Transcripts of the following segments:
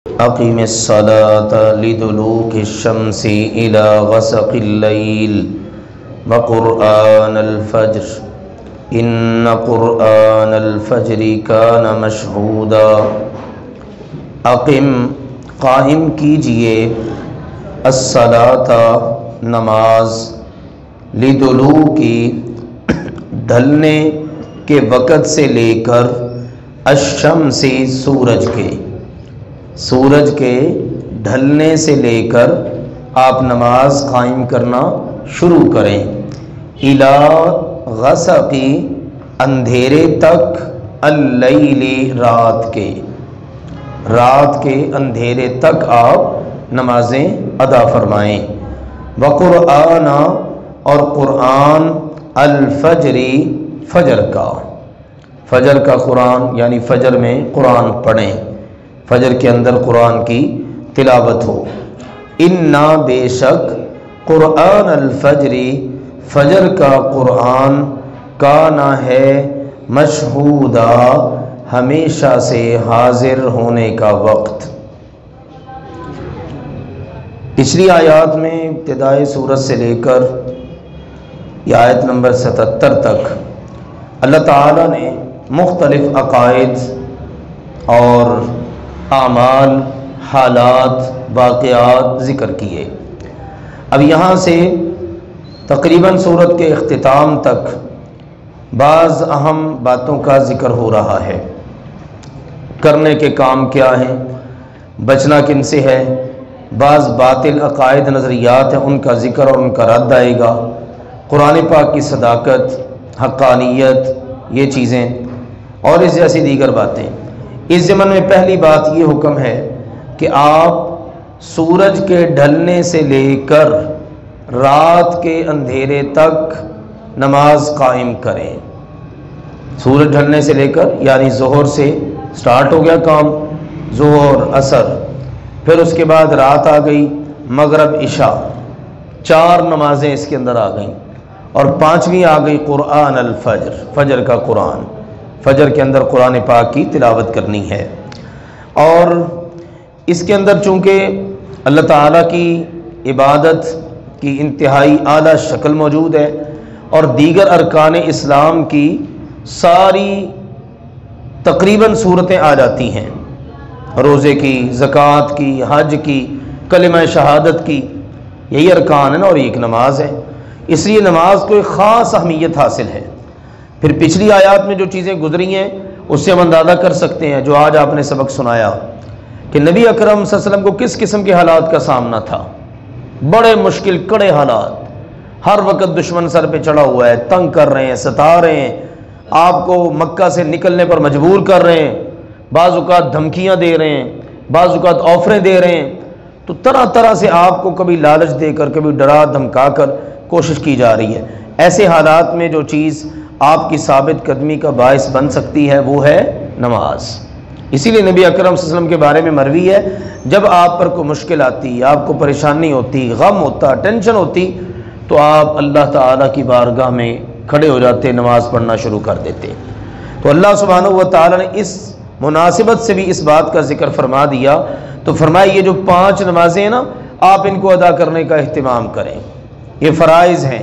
اقم الصلاة لدلوک الشمس الى غسق الليل وقرآن الفجر ان قرآن الفجر کان مشہودا۔ اقم قائم کیجئے الصلاة نماز لدلوک ڈھلنے کے وقت سے لے کر الشمس سورج کے ڈھلنے سے لے کر آپ نماز قائم کرنا شروع کریں، الی غسق اندھیرے تک، اللیل رات کے اندھیرے تک آپ نمازیں ادا فرمائیں، وقرآن اور قرآن الفجر فجر کا قرآن یعنی فجر میں قرآن پڑھیں، فجر کے اندر قرآن کی تلاوت ہو۔ انا بے شک قرآن الفجر فجر کا قرآن کانا ہے مشہودا ہمیشہ سے حاضر ہونے کا وقت۔ پچھلی آیات میں ابتدائی سورت سے لے کر یہ آیت نمبر 77 تک اللہ تعالیٰ نے مختلف عقائد اور اعمال، حالات، واقعات ذکر کیے۔ اب یہاں سے تقریباً سورت کے اختتام تک بعض اہم باتوں کا ذکر ہو رہا ہے، کرنے کے کام کیا ہیں، بچنا کن سے ہے، بعض باطل عقائد نظریات ہیں ان کا ذکر اور ان کا رد آئے گا، قرآن پاک کی صداقت، حقانیت، یہ چیزیں اور اس جیسی دیگر باتیں۔ اس ضمن میں پہلی بات یہ حکم ہے کہ آپ سورج کے ڈھلنے سے لے کر رات کے اندھیرے تک نماز قائم کریں۔ سورج ڈھلنے سے لے کر یعنی ظہر سے سٹارٹ ہو گیا کام، ظہر، عصر، پھر اس کے بعد رات آ گئی، مغرب، عشاء، 4 نمازیں اس کے اندر آ گئیں، اور 5ویں آ گئی قرآن الفجر، فجر کا قرآن، فجر کے اندر قرآن پاک کی تلاوت کرنی ہے۔ اور اس کے اندر چونکہ اللہ تعالیٰ کی عبادت کی انتہائی اعلیٰ شکل موجود ہے اور دیگر ارکان اسلام کی ساری تقریباً صورتیں آ جاتی ہیں، روزے کی، زکوٰۃ کی، حج کی، کلمہ شہادت کی، یہی ارکان ہے نا، اور ایک نماز ہے، اس لیے نماز کو ایک خاص اہمیت حاصل ہے۔ پھر پچھلی آیات میں جو چیزیں گزری ہیں اس سے ہم اندازہ کر سکتے ہیں، جو آج آپ نے سبق سنایا کہ نبی اکرم صلی اللہ علیہ وسلم کو کس قسم کے حالات کا سامنا تھا، بڑے مشکل کڑے حالات، ہر وقت دشمن سر پہ چڑھا ہوا ہے، تنگ کر رہے ہیں، ستا رہے ہیں، آپ کو مکہ سے نکلنے پر مجبور کر رہے ہیں، بعض اوقات دھمکیاں دے رہے ہیں، بعض اوقات آفریں دے رہے ہیں، تو طرح طرح سے آپ کو کبھی لالچ دے کر، کبھی ڈرا دھمکا کر کوشش کی جا رہی ہے۔ ایسے حالات میں جو چیز آپ کی ثابت قدمی کا باعث بن سکتی ہے وہ ہے نماز۔ اسی لیے نبی اکرم صلی اللہ علیہ وسلم کے بارے میں مروی ہے، جب آپ پر کوئی مشکل آتی، آپ کو پریشانی ہوتی، غم ہوتا، ٹینشن ہوتی، تو آپ اللہ تعالیٰ کی بارگاہ میں کھڑے ہو جاتے، نماز پڑھنا شروع کر دیتے۔ تو اللہ سبحانہ و تعالیٰ نے اس مناسبت سے بھی اس بات کا ذکر فرما دیا، تو فرمایا یہ جو 5 نمازیں ہیں نا، آپ ان کو ادا کرنے کا اہتمام کریں، یہ فرائض ہیں،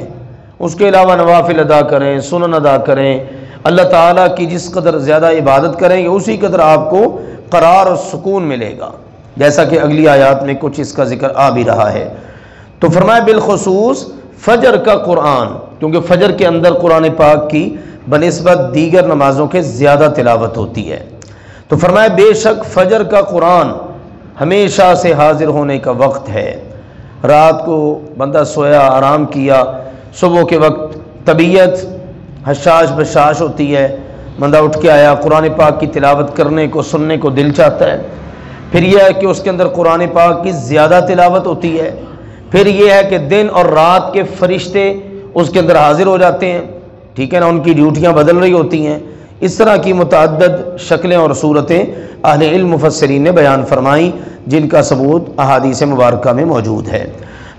اس کے علاوہ نوافل ادا کریں، سنن ادا کریں، اللہ تعالیٰ کی جس قدر زیادہ عبادت کریں گے اسی قدر آپ کو قرار اور سکون ملے گا، جیسا کہ اگلی آیات میں کچھ اس کا ذکر آ بھی رہا ہے۔ تو فرمایا بالخصوص فجر کا قرآن، کیونکہ فجر کے اندر قرآن پاک کی بنسبت دیگر نمازوں کے زیادہ تلاوت ہوتی ہے، تو فرمایا بے شک فجر کا قرآن ہمیشہ سے حاضر ہونے کا وقت ہے۔ رات کو بندہ سویا، آرام کیا، صبح کے وقت طبیعت حشاش بشاش ہوتی ہے، بندہ اٹھ کے آیا، قرآن پاک کی تلاوت کرنے کو، سننے کو دل چاہتا ہے، پھر یہ ہے کہ اس کے اندر قرآن پاک کی زیادہ تلاوت ہوتی ہے، پھر یہ ہے کہ دن اور رات کے فرشتے اس کے اندر حاضر ہو جاتے ہیں، ٹھیک ہے نا، ان کی ڈیوٹیاں بدل رہی ہوتی ہیں۔ اس طرح کی متعدد شکلیں اور صورتیں اہل علم مفسرین نے بیان فرمائیں، جن کا ثبوت احادیث مبارکہ میں موجود ہے۔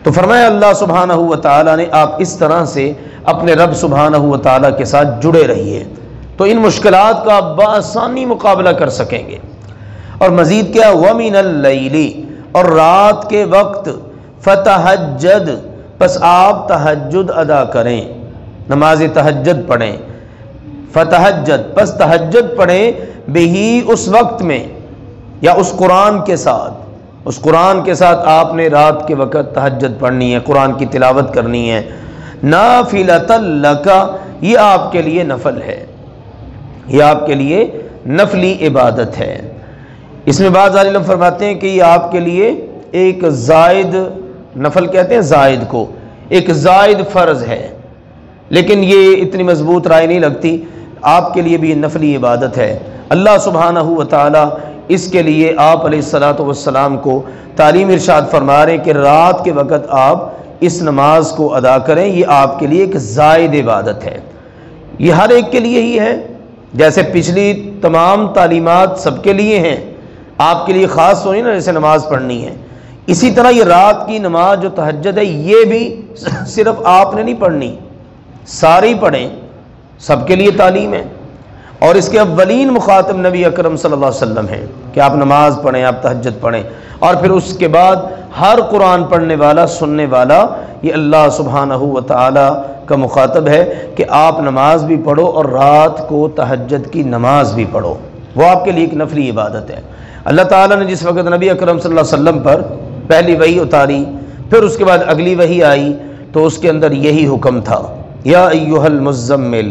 تو فرمایا اللہ سبحانہ و تعالیٰ نے آپ اس طرح سے اپنے رب سبحانہ و تعالیٰ کے ساتھ جڑے رہیے، تو ان مشکلات کا بآسانی مقابلہ کر سکیں گے۔ اور مزید کیا وَمِنَ اللَّيْلِ اور رات کے وقت فَتَحَجَّد پس آپ تہجد ادا کریں، نماز تہجد پڑھیں، فتحجد پس تہجد پڑھیں بہی اس وقت میں یا اس قرآن کے ساتھ، اس قرآن کے ساتھ آپ نے رات کے وقت تہجد پڑھنی ہے، قرآن کی تلاوت کرنی ہے۔ نافلۃ لک یہ آپ کے لیے نفل ہے، یہ آپ کے لیے نفلی عبادت ہے۔ اس میں بعض عالم فرماتے ہیں کہ یہ آپ کے لیے ایک زائد، نفل کہتے ہیں زائد کو، ایک زائد فرض ہے، لیکن یہ اتنی مضبوط رائے نہیں لگتی، آپ کے لیے بھی یہ نفلی عبادت ہے۔ اللہ سبحانہ و تعالی اس کے لیے آپ علیہ الصلاۃ والسلام کو تعلیم ارشاد فرما رہے ہیں کہ رات کے وقت آپ اس نماز کو ادا کریں، یہ آپ کے لیے ایک زائد عبادت ہے۔ یہ ہر ایک کے لیے ہی ہے، جیسے پچھلی تمام تعلیمات سب کے لیے ہیں، آپ کے لیے خاص تو نہیں نا جیسے نماز پڑھنی ہے، اسی طرح یہ رات کی نماز جو تہجد ہے یہ بھی صرف آپ نے نہیں پڑھنی، سارے ہی پڑھیں، سب کے لیے تعلیم ہے۔ اور اس کے اولین مخاطب نبی اکرم صلی اللہ علیہ وسلم ہیں کہ آپ نماز پڑھیں، آپ تہجد پڑھیں، اور پھر اس کے بعد ہر قرآن پڑھنے والا، سننے والا یہ اللہ سبحانہ و تعالی کا مخاطب ہے کہ آپ نماز بھی پڑھو اور رات کو تہجد کی نماز بھی پڑھو، وہ آپ کے لیے ایک نفلی عبادت ہے۔ اللہ تعالیٰ نے جس وقت نبی اکرم صلی اللہ علیہ وسلم پر پہلی وحی اتاری، پھر اس کے بعد اگلی وحی آئی، تو اس کے اندر یہی حکم تھا، یا ایھا المزمل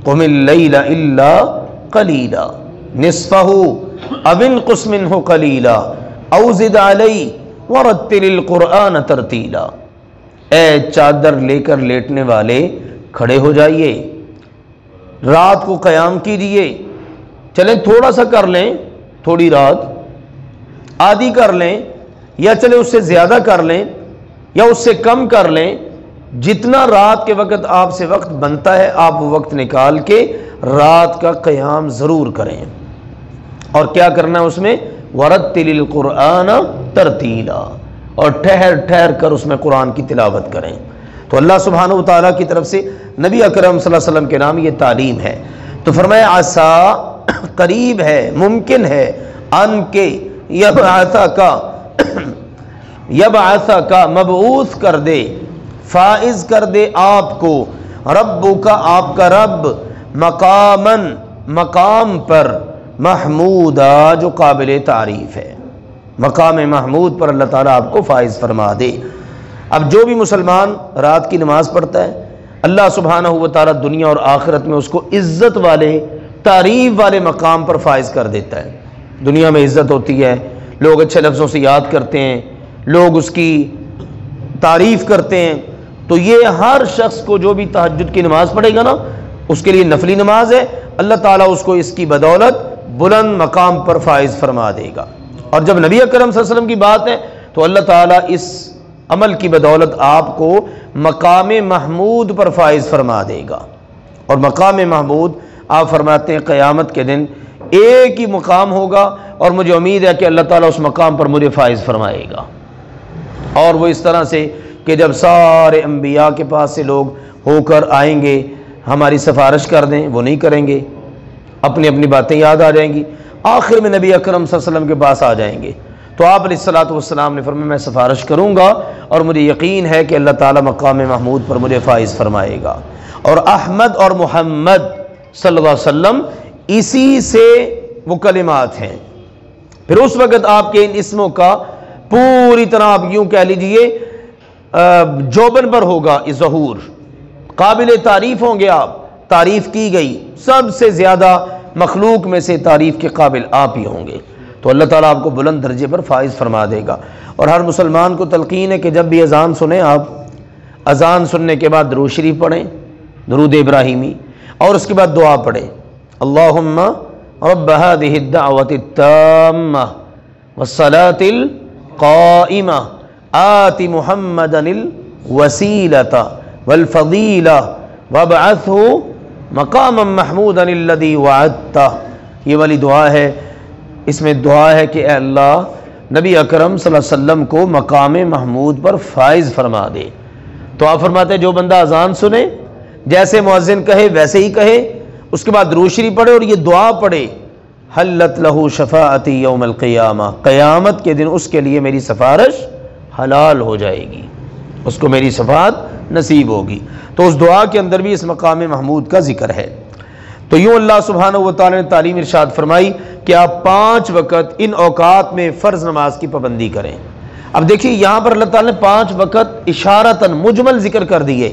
قم اللیل الا قلیلا نصفہ او انقص منہ قلیلا او زد علیہ ورتل القرآن ترتیلا۔ اے چادر لے کر لیٹنے والے کھڑے ہو جائیے، رات کو قیام کیجیے، چلیں تھوڑا سا کر لیں، تھوڑی رات آدھی کر لیں، یا چلیں اس سے زیادہ کر لیں یا اس سے کم کر لیں، جتنا رات کے وقت آپ سے وقت بنتا ہے آپ وہ وقت نکال کے رات کا قیام ضرور کریں۔ اور کیا کرنا ہے اس میں؟ وَرَتِّلِ الْقُرْآنَ تَرْتِيلًا، اور ٹھہر ٹھہر کر اس میں قرآن کی تلاوت کریں۔ تو اللہ سبحانہ و تعالیٰ کی طرف سے نبی اکرم صلی اللہ علیہ وسلم کے نام یہ تعلیم ہے۔ تو فرمایا عسا قریب ہے، ممکن ہے، ان کے یبعثک مبعوث کر دے، فائز کر دے آپ کو، ربو کا آپ کا رب، مقامن مقام پر، محمودا جو قابل تعریف ہے، مقام محمود پر اللہ تعالیٰ آپ کو فائز فرما دے۔ اب جو بھی مسلمان رات کی نماز پڑھتا ہے اللہ سبحانہ و تعالیٰ دنیا اور آخرت میں اس کو عزت والے، تعریف والے مقام پر فائز کر دیتا ہے۔ دنیا میں عزت ہوتی ہے، لوگ اچھے لفظوں سے یاد کرتے ہیں، لوگ اس کی تعریف کرتے ہیں، تو یہ ہر شخص کو جو بھی تہجد کی نماز پڑھے گا نا، اس کے لیے نفلی نماز ہے، اللہ تعالیٰ اس کو اس کی بدولت بلند مقام پر فائز فرما دے گا۔ اور جب نبی اکرم صلی اللہ علیہ وسلم کی بات ہے تو اللہ تعالیٰ اس عمل کی بدولت آپ کو مقام محمود پر فائز فرما دے گا۔ اور مقام محمود آپ فرماتے ہیں قیامت کے دن ایک ہی مقام ہوگا، اور مجھے امید ہے کہ اللہ تعالیٰ اس مقام پر مجھے فائز فرمائے گا۔ اور وہ اس طرح سے کہ جب سارے انبیاء کے پاس سے لوگ ہو کر آئیں گے ہماری سفارش کر دیں، وہ نہیں کریں گے، اپنی اپنی باتیں یاد آ جائیں گی، آخر میں نبی اکرم صلی اللہ علیہ وسلم کے پاس آ جائیں گے، تو آپ علیہ الصلاۃ والسلام نے فرمایا میں سفارش کروں گا اور مجھے یقین ہے کہ اللہ تعالیٰ مقام محمود پر مجھے فائز فرمائے گا۔ اور احمد اور محمد صلی اللہ علیہ وسلم اسی سے وہ کلمات ہیں۔ پھر اس وقت آپ کے ان اسموں کا پوری طرح آپ یوں کہہ لیجئے جوبن پر ہوگا ظہور، قابل تعریف ہوں گے آپ، تعریف کی گئی، سب سے زیادہ مخلوق میں سے تعریف کے قابل آپ ہی ہوں گے، تو اللہ تعالیٰ آپ کو بلند درجے پر فائز فرما دے گا۔ اور ہر مسلمان کو تلقین ہے کہ جب بھی اذان سنیں آپ اذان سننے کے بعد درود شریف پڑھیں، درود ابراہیمی، اور اس کے بعد دعا پڑھیں، اللہم رب هذه الدعوة التامة والصلاة القائمة آت محمدا الوسيلة والفضيلة وابعثه مقاما محمودا الذي وعدته۔ یہ والی دعا ہے، اس میں دعا ہے کہ اے اللہ نبی اکرم صلی اللہ علیہ وسلم کو مقام محمود پر فائز فرما دے۔ تو آپ فرماتے ہیں جو بندہ اذان سنے جیسے مؤذن کہے ویسے ہی کہے، اس کے بعد درود شریف پڑھے اور یہ دعا پڑھے، حلت لہو شفاعتی یوم القیامہ، قیامت کے دن اس کے لیے میری سفارش حلال ہو جائے گی، اس کو میری شفاعت نصیب ہوگی۔ تو اس دعا کے اندر بھی اس مقام محمود کا ذکر ہے۔ تو یوں اللہ سبحانہ و تعالی نے تعلیم ارشاد فرمائی کہ آپ 5 وقت ان اوقات میں فرض نماز کی پابندی کریں۔ اب دیکھیے یہاں پر اللہ تعالی نے 5 وقت اشارتاً مجمل ذکر کر دیے،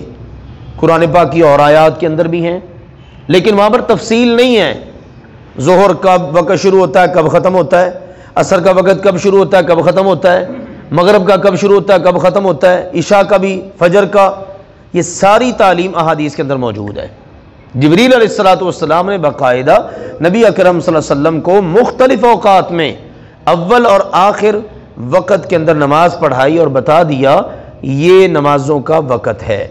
قرآن پاک کی اور آیات کے اندر بھی ہیں، لیکن وہاں پر تفصیل نہیں ہے۔ ظہر کب وقت شروع ہوتا ہے، کب ختم ہوتا ہے، عصر کا وقت کب شروع ہوتا ہے، کب ختم ہوتا ہے، مغرب کا کب شروع ہوتا ہے، کب ختم ہوتا ہے، عشاء کا بھی، فجر کا، یہ ساری تعلیم احادیث کے اندر موجود ہے۔ جبریل علیہ السلام نے باقاعدہ نبی اکرم صلی اللہ علیہ وسلم کو مختلف اوقات میں اول اور آخر وقت کے اندر نماز پڑھائی اور بتا دیا یہ نمازوں کا وقت ہے۔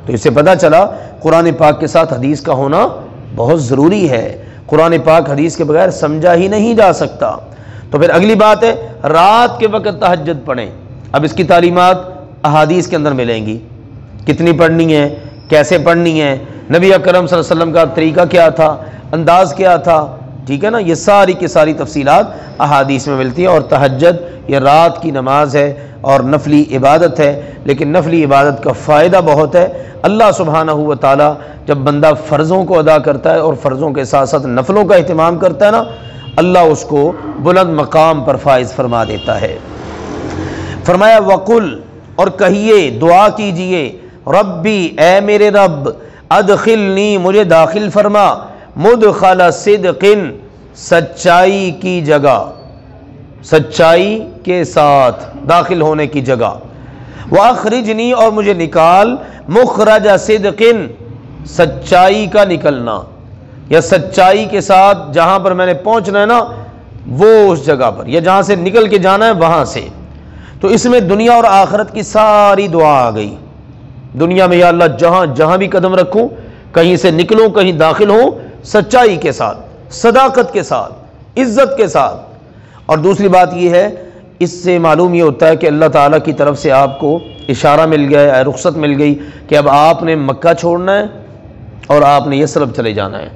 تو اس سے پتہ چلا قرآن پاک کے ساتھ حدیث کا ہونا بہت ضروری ہے، قرآن پاک حدیث کے بغیر سمجھا ہی نہیں جا سکتا۔ تو پھر اگلی بات ہے رات کے وقت تہجد پڑھیں۔ اب اس کی تعلیمات احادیث کے اندر ملیں گی، کتنی پڑھنی ہے، کیسے پڑھنی ہے، نبی اکرم صلی اللہ علیہ وسلم کا طریقہ کیا تھا، انداز کیا تھا، ٹھیک ہے نا، یہ ساری کی ساری تفصیلات احادیث میں ملتی ہیں۔ اور تہجد یہ رات کی نماز ہے اور نفلی عبادت ہے، لیکن نفلی عبادت کا فائدہ بہت ہے۔ اللہ سبحانہ و تعالی جب بندہ فرضوں کو ادا کرتا ہے اور فرضوں کے ساتھ ساتھ نفلوں کا اہتمام کرتا ہے نا، اللہ اس کو بلند مقام پر فائز فرما دیتا ہے۔ فرمایا وقل، اور کہیے، دعا کیجئے، ربی، اے میرے رب، ادخلنی، مجھے داخل فرما، مدخل صدق، سچائی کی جگہ، سچائی کے ساتھ داخل ہونے کی جگہ، واخرجنی، اور مجھے نکال، مخرج صدق، سچائی کا نکلنا، یا سچائی کے ساتھ جہاں پر میں نے پہنچنا ہے نا وہ اس جگہ پر، یا جہاں سے نکل کے جانا ہے وہاں سے۔ تو اس میں دنیا اور آخرت کی ساری دعا آ گئی۔ دنیا میں یا اللہ جہاں جہاں بھی قدم رکھوں، کہیں سے نکلوں کہیں داخل ہوں، سچائی کے ساتھ، صداقت کے ساتھ، عزت کے ساتھ۔ اور دوسری بات یہ ہے، اس سے معلوم یہ ہوتا ہے کہ اللہ تعالیٰ کی طرف سے آپ کو اشارہ مل گیا، رخصت مل گئی کہ اب آپ نے مکہ چھوڑنا ہے اور آپ نے یثرب چلے جانا ہے۔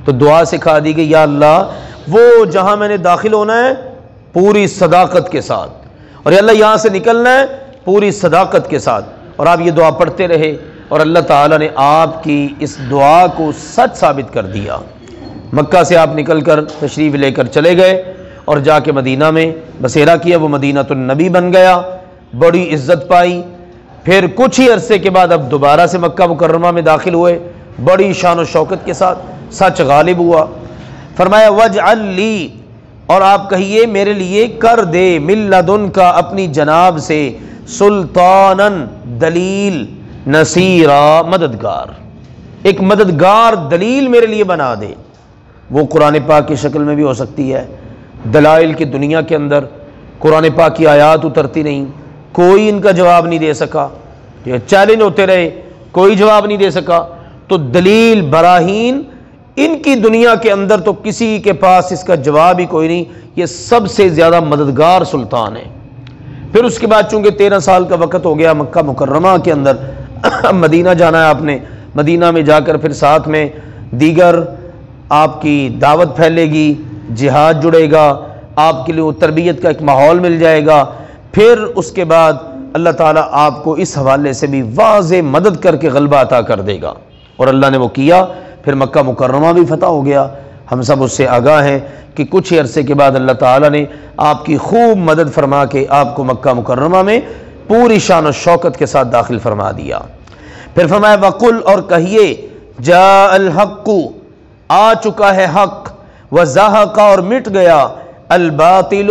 تو دعا سکھا دی گئی، یا اللہ وہ جہاں میں نے داخل ہونا ہے پوری صداقت کے ساتھ، اور یا اللہ یہاں سے نکلنا ہے پوری صداقت کے ساتھ۔ اور آپ یہ دعا پڑھتے رہے اور اللہ تعالیٰ نے آپ کی اس دعا کو سچ ثابت کر دیا۔ مکہ سے آپ نکل کر تشریف لے کر چلے گئے اور جا کے مدینہ میں بسیرا کیا، وہ مدینۃ النبی بن گیا، بڑی عزت پائی۔ پھر کچھ ہی عرصے کے بعد اب دوبارہ سے مکہ مکرمہ میں داخل ہوئے، بڑی شان و شوکت کے ساتھ، سچ غالب ہوا۔ فرمایا وجعل لی، اور آپ کہیے میرے لیے کر دے، من لدنک، اپنی جناب سے، سلطانن، دلیل، نصیرا، مددگار، ایک مددگار دلیل میرے لیے بنا دے۔ وہ قرآن پاک کی شکل میں بھی ہو سکتی ہے۔ دلائل کی دنیا کے اندر قرآن پاک کی آیات اترتی نہیں، کوئی ان کا جواب نہیں دے سکا، یہ چیلنج ہوتے رہے، کوئی جواب نہیں دے سکا۔ تو دلیل، براہین، ان کی دنیا کے اندر تو کسی کے پاس اس کا جواب ہی کوئی نہیں، یہ سب سے زیادہ مددگار سلطان ہے۔ پھر اس کے بعد چونکہ 13 سال کا وقت ہو گیا مکہ مکرمہ کے اندر، مدینہ جانا ہے آپ نے، مدینہ میں جا کر پھر ساتھ میں دیگر آپ کی دعوت پھیلے گی، جہاد جڑے گا، آپ کے لیے تربیت کا ایک ماحول مل جائے گا۔ پھر اس کے بعد اللہ تعالیٰ آپ کو اس حوالے سے بھی واضح مدد کر کے غلبہ عطا کر دے گا، اور اللہ نے وہ کیا۔ پھر مکہ مکرمہ بھی فتح ہو گیا۔ ہم سب اس سے آگاہ ہیں کہ کچھ ہی عرصے کے بعد اللہ تعالیٰ نے آپ کی خوب مدد فرما کے آپ کو مکہ مکرمہ میں پوری شان و شوکت کے ساتھ داخل فرما دیا۔ پھر فرمایا وقل، اور کہیے، جاء الحق، آ چکا ہے حق، وزہق، اور مٹ گیا، الباطل،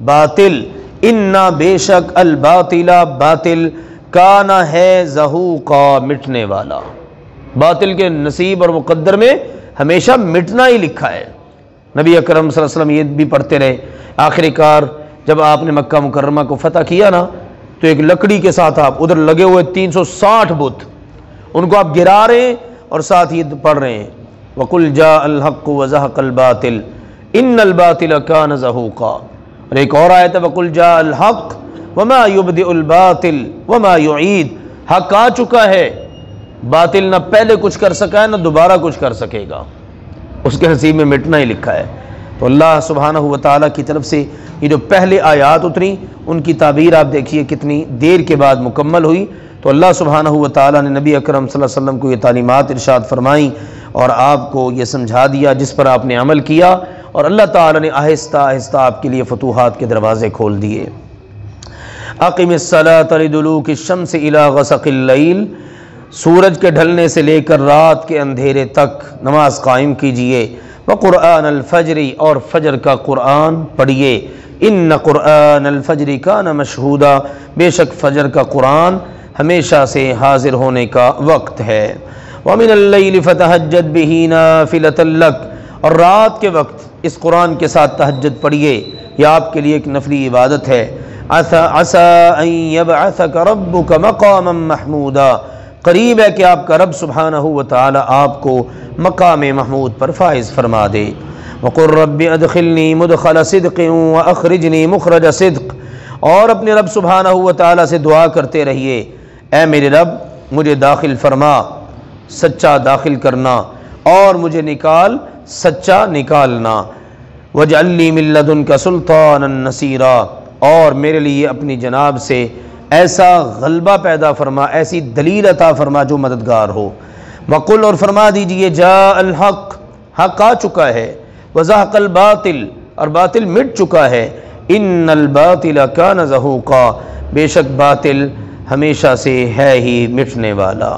باطل، انا، بے شک، الباطل، باطل، کانا، ہے، زہوقا، مٹنے والا۔ باطل کے نصیب اور مقدر میں ہمیشہ مٹنا ہی لکھا ہے۔ نبی اکرم صلی اللہ علیہ وسلم یہ بھی پڑھتے رہے۔ آخر کار جب آپ نے مکہ مکرمہ کو فتح کیا نا، تو ایک لکڑی کے ساتھ آپ ادھر لگے ہوئے 360 بت، ان کو آپ گرا رہے ہیں اور ساتھ یہ پڑھ رہے ہیں وَقُلْ جَاءَ الْحَقُّ وَزَهَقَ الْبَاطِلُ إِنَّ الْبَاطِلَ كَانَ زَهُوقًا۔ اور ایک اور آیت ہے وَقُلْ جَاءَ الْحَقُّ وَمَا يُبْدِئُ الْبَاطِلُ وَمَا يُعِيدُ، حق آ چکا ہے، باطل نہ پہلے کچھ کر سکا ہے نہ دوبارہ کچھ کر سکے گا، اس کے نصیب میں مٹنا ہی لکھا ہے۔ تو تو اللہ سبحانہ و تعالیٰ کی طرف سے یہ جو پہلے آیات اتری ان کی تعبیر آپ دیکھیے کتنی دیر کے بعد مکمل ہوئی۔ تو اللہ سبحانہ و تعالیٰ نے نبی اکرم صلی اللہ علیہ وسلم کو یہ تعلیمات ارشاد فرمائیں اور آپ کو یہ سمجھا دیا جس پر آپ نے عمل کیا، اور اللہ تعالیٰ نے آہستہ آہستہ آپ کے لیے فتوحات کے دروازے کھول دیے۔ اقم الصلاۃ لدلوک الشمس الی غسق اللیل، سورج کے ڈھلنے سے لے کر رات کے اندھیرے تک نماز قائم کیجئے۔ وقرآن الفجر، اور فجر کا قرآن پڑھیے۔ ان قرآن الفجر کان مشہودا، بے شک فجر کا قرآن ہمیشہ سے حاضر ہونے کا وقت ہے۔ ومن اللیل فتہجد بہ نافلۃ لک، اور رات کے وقت اس قرآن کے ساتھ تہجد پڑھیے، یہ آپ کے لیے ایک نفلی عبادت ہے۔ عسیٰ ان یبعثک ربک مقاما محمودا، قریب ہے کہ آپ کا رب سبحانہ و تعالی آپ کو مقام محمود پر فائز فرما دے۔ وقل رب ادخلنی مدخل صدق واخرجنی مخرج صدق، اور اپنے رب سبحانہ و تعالی سے دعا کرتے رہیے، اے میرے رب مجھے داخل فرما، سچا داخل کرنا، اور مجھے نکال، سچا نکالنا۔ واجعل لی من لدنک سلطانا نصیرا، اور میرے لیے اپنی جناب سے ایسا غلبہ پیدا فرما، ایسی دلیل عطا فرما جو مددگار ہو۔ وقل، اور فرما دیجئے، جاء الحق، حق آ چکا ہے، وزہق الباطل، اور باطل مٹ چکا ہے، ان الباطل کان زہوقا، بے شک باطل ہمیشہ سے ہے ہی مٹنے والا۔